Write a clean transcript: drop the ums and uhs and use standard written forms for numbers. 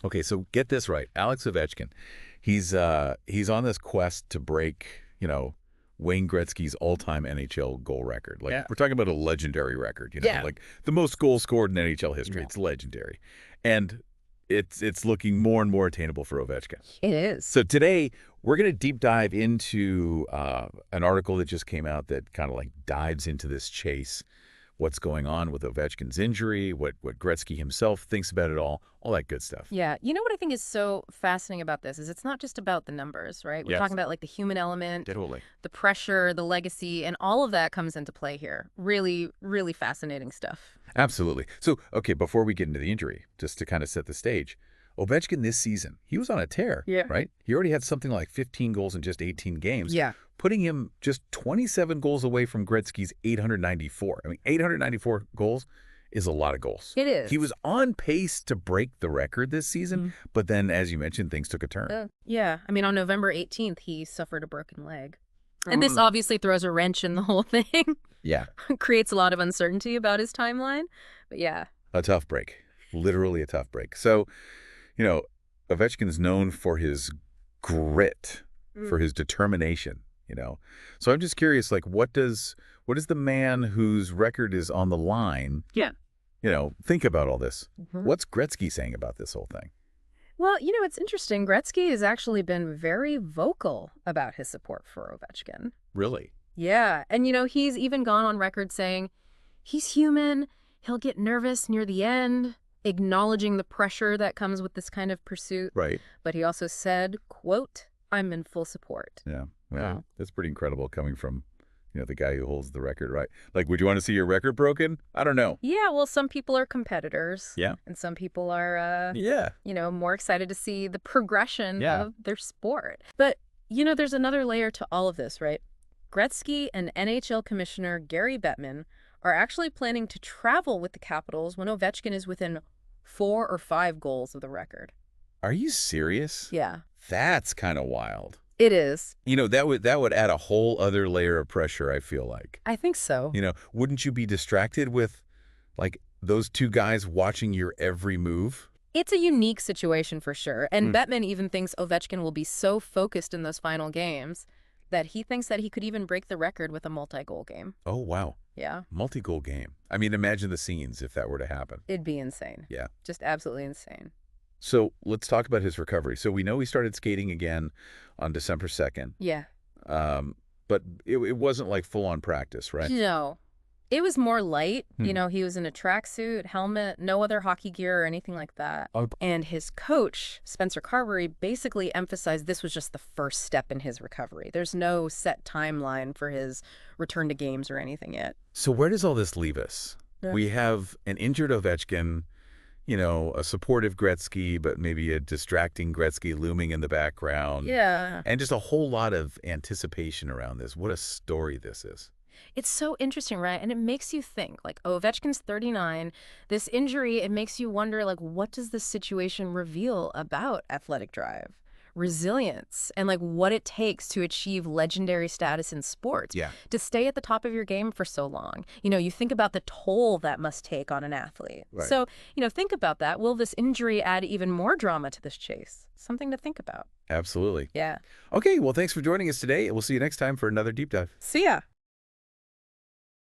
Okay, so get this right. Alex Ovechkin, he's on this quest to break, Wayne Gretzky's all-time NHL goal record. Like, Yeah. we're talking about a legendary record, Yeah. like the most goals scored in NHL history. Yeah. It's legendary. And it's looking more and more attainable for Ovechkin. It is. So today, we're going to deep dive into an article that just came out that kind of like dives into this chase, what's going on with Ovechkin's injury, what Gretzky himself thinks about it all that good stuff. Yeah. You know what I think is so fascinating about this is it's not just about the numbers, right? We're Yes. talking about like the human element, Totally. the pressure, the legacy, and all of that comes into play here. Really, really fascinating stuff. Absolutely. So, okay, before we get into the injury, just to kind of set the stage, Ovechkin this season, he was on a tear, Yeah. right? He already had something like 15 goals in just 18 games, Yeah. putting him just 27 goals away from Gretzky's 894. I mean, 894 goals is a lot of goals. It is. He was on pace to break the record this season, but then, as you mentioned, things took a turn. Yeah. I mean, on November 18th, he suffered a broken leg. And this obviously throws a wrench in the whole thing. Yeah. Creates a lot of uncertainty about his timeline. But yeah. A tough break. Literally a tough break. So, Ovechkin is known for his grit, for his determination, So I'm just curious, like, what is the man whose record is on the line, think about all this? What's Gretzky saying about this whole thing? Well, it's interesting. Gretzky has actually been very vocal about his support for Ovechkin. Really? Yeah. And, he's even gone on record saying he's human. He'll get nervous near the end, acknowledging the pressure that comes with this kind of pursuit. Right. But he also said, quote, "I'm in full support." Yeah. Well, that's pretty incredible coming from, the guy who holds the record, right? Like, would you want to see your record broken? I don't know. Yeah, well, some people are competitors. Yeah. And some people are, Yeah. more excited to see the progression Yeah. of their sport. But, there's another layer to all of this, right? Gretzky and NHL Commissioner Gary Bettman are actually planning to travel with the Capitals when Ovechkin is within 4 or 5 goals of the record. Are you serious? Yeah, That's kind of wild. it is. That would add a whole other layer of pressure, I feel like. I think so. Wouldn't you be distracted with, like, those two guys watching your every move? It's a unique situation for sure. And Bettman even thinks Ovechkin will be so focused in those final games that he thinks that he could even break the record with a multi-goal game. Oh, wow. Yeah. Multi-goal game. I mean, imagine the scenes if that were to happen. It'd be insane. Yeah. Just absolutely insane. So let's talk about his recovery. So we know he started skating again on December 2nd. Yeah. But it wasn't like full-on practice, right? No. It was more light. He was in a tracksuit, helmet, no other hockey gear or anything like that. Oh. And his coach, Spencer Carberry, basically emphasized this was just the first step in his recovery. There's no set timeline for his return to games or anything yet. So where does all this leave us? Yeah. We have an injured Ovechkin, a supportive Gretzky, but maybe a distracting Gretzky looming in the background. Yeah. And just a whole lot of anticipation around this. What a story this is. It's so interesting, right? And it makes you think, like, Ovechkin's 39. This injury, it makes you wonder, like, what does this situation reveal about athletic drive, resilience, and, like, what it takes to achieve legendary status in sports? Yeah. To stay at the top of your game for so long. You think about the toll that must take on an athlete. Right. So, think about that. Will this injury add even more drama to this chase? Something to think about. Absolutely. Yeah. Okay, well, thanks for joining us today. We'll see you next time for another Deep Dive. See ya.